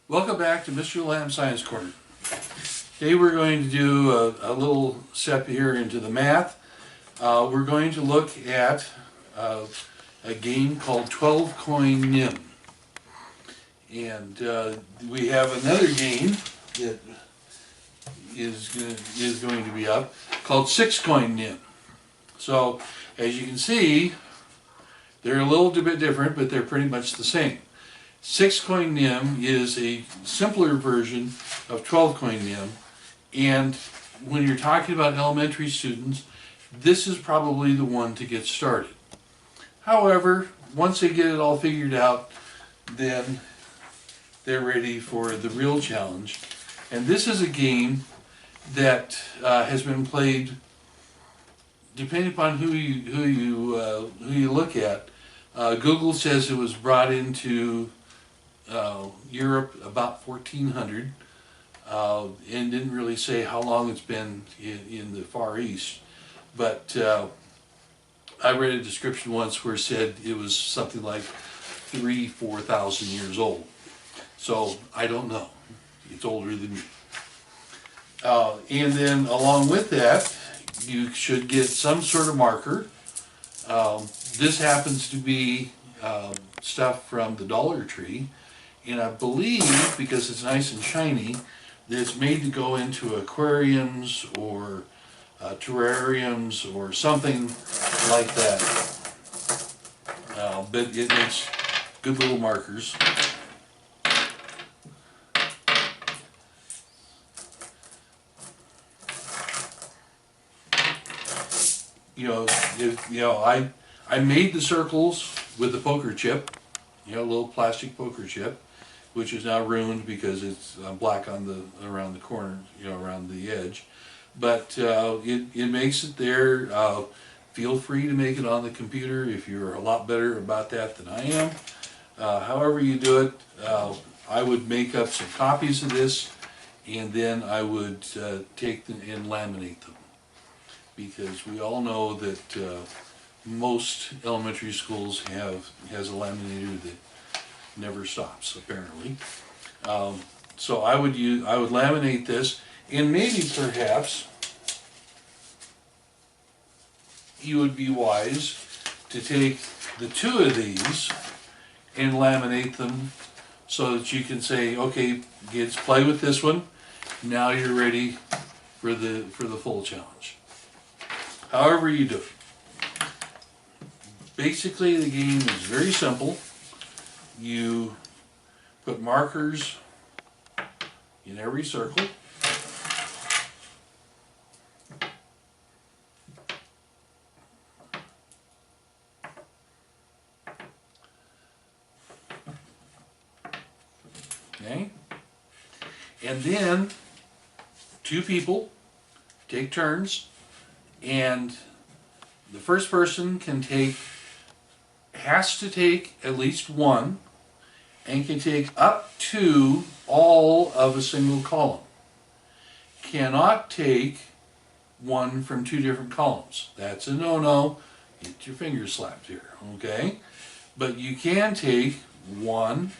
Welcome back to Mr. Lamb Science Corner. Today we're going to do a little step here into the math. We're going to look at a game called 12CoinNim. And we have another game that is going to be up called 6CoinNim. So as you can see, they're a little bit different, but they're pretty much the same. 6CoinNim is a simpler version of 12CoinNim, and when you're talking about elementary students, this is probably the one to get started. However, once they get it all figured out, then they're ready for the real challenge. And this is a game that has been played, depending upon who you look at. Google says it was brought into Europe about 1400, and didn't really say how long it's been in the Far East. But I read a description once where it said it was something like 4,000 years old. So I don't know. It's older than me. And then along with that, you should get some sort of marker. This happens to be stuff from the Dollar Tree. And I believe, because it's nice and shiny, that it's made to go into aquariums or terrariums or something like that. But it makes good little markers. I made the circles with the poker chip, a little plastic poker chip, which is now ruined because it's black on around the corner, around the edge. But it makes it there. Feel free to make it on the computer if you're a lot better about that than I am. However you do it, I would make up some copies of this, and then I would take them and laminate them. Because we all know that most elementary schools has a laminator that never stops, apparently. So I would laminate this, and maybe perhaps you would be wise to take the two of these and laminate them so that you can say, okay, kids, play with this one. Now you're ready for the full challenge. However you do it. Basically, the game is very simple. You put markers in every circle. Okay? And then two people take turns, and the first person has to take at least one, and can take up to all of a single column. Cannot take one from two different columns. That's a no-no. Get your fingers slapped here, okay? But you can take one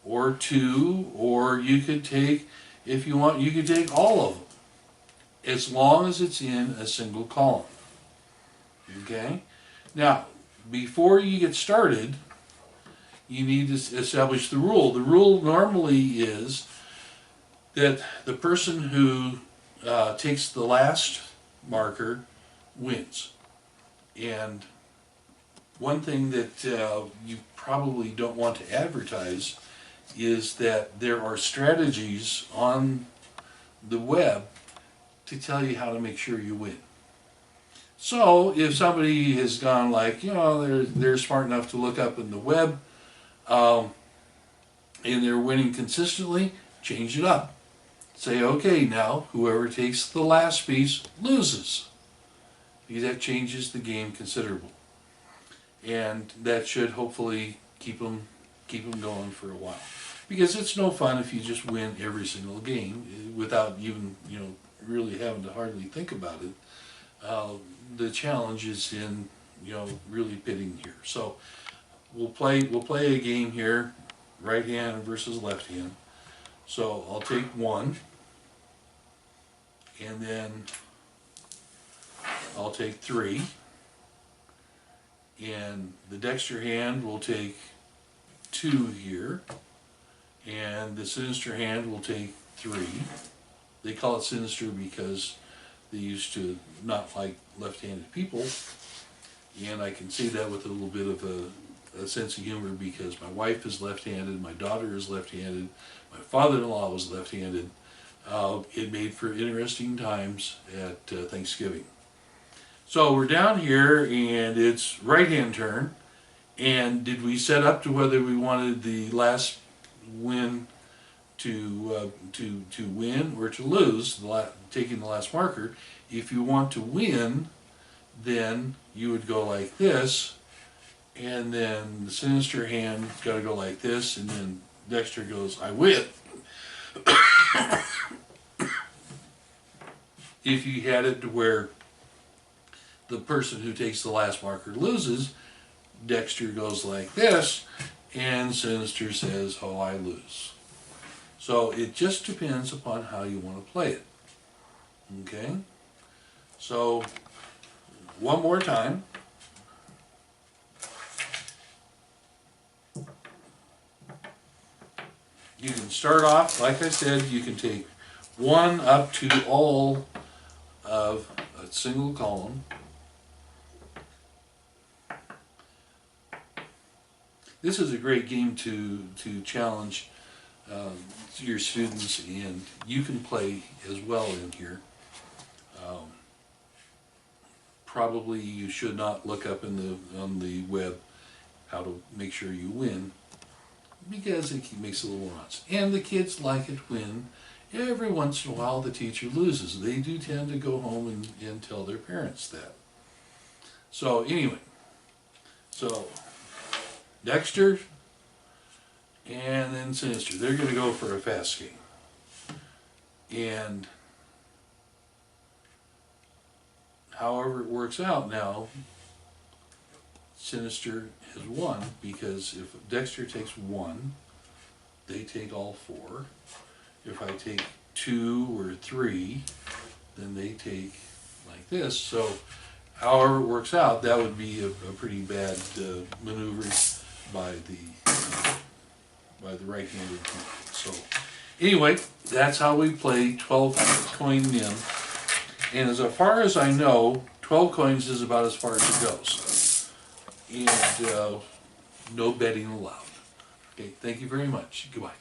or two, or you could take, if you want, you could take all of them, as long as it's in a single column. Okay? Now, before you get started, you need to establish the rule. The rule normally is that the person who takes the last marker wins. And one thing that you probably don't want to advertise is that there are strategies on the web to tell you how to make sure you win. So if somebody has gone like, they're smart enough to look up in the web, and they're winning consistently, change it up. Say, okay, now whoever takes the last piece loses. Because that changes the game considerably. And that should hopefully keep them going for a while. Because it's no fun if you just win every single game without even, really having to hardly think about it. The challenge is in, really pitting here. So we'll play a game here, right hand versus left hand. So I'll take 1, and then I'll take 3, and the Dexter hand will take 2 here, and the Sinister hand will take 3. They call it sinister because they used to not like left-handed people, and I can say that with a little bit of a sense of humor because my wife is left-handed, my daughter is left-handed, my father-in-law was left-handed. It made for interesting times at Thanksgiving. So we're down here and it's right-hand turn, and did we set up to whether we wanted the last win to win or to lose, taking the last marker? If you want to win, then you would go like this, and then the Sinister hand got to go like this, and then Dexter goes, I win. If you had it to where the person who takes the last marker loses, Dexter goes like this, and Sinister says, oh, I lose. So it just depends upon how you want to play it. Okay? So, one more time. You can start off, like I said, you can take 1 up to all of a single column. This is a great game to challenge your students, and you can play as well in here. Probably you should not look up on the web how to make sure you win, because it makes it a little nuts. And the kids like it when every once in a while the teacher loses. They do tend to go home and tell their parents that. So anyway, so Dexter and then Sinister, they're going to go for a fast game. And however it works out now, Sinister has won, because if Dexter takes 1, they take all 4. If I take 2 or 3, then they take like this. So however it works out, that would be a pretty bad maneuver by the right-handed people. So anyway, that's how we play 12 coin nim. And as far as I know, 12 coins is about as far as it goes. And no betting allowed. Okay, thank you very much. Goodbye.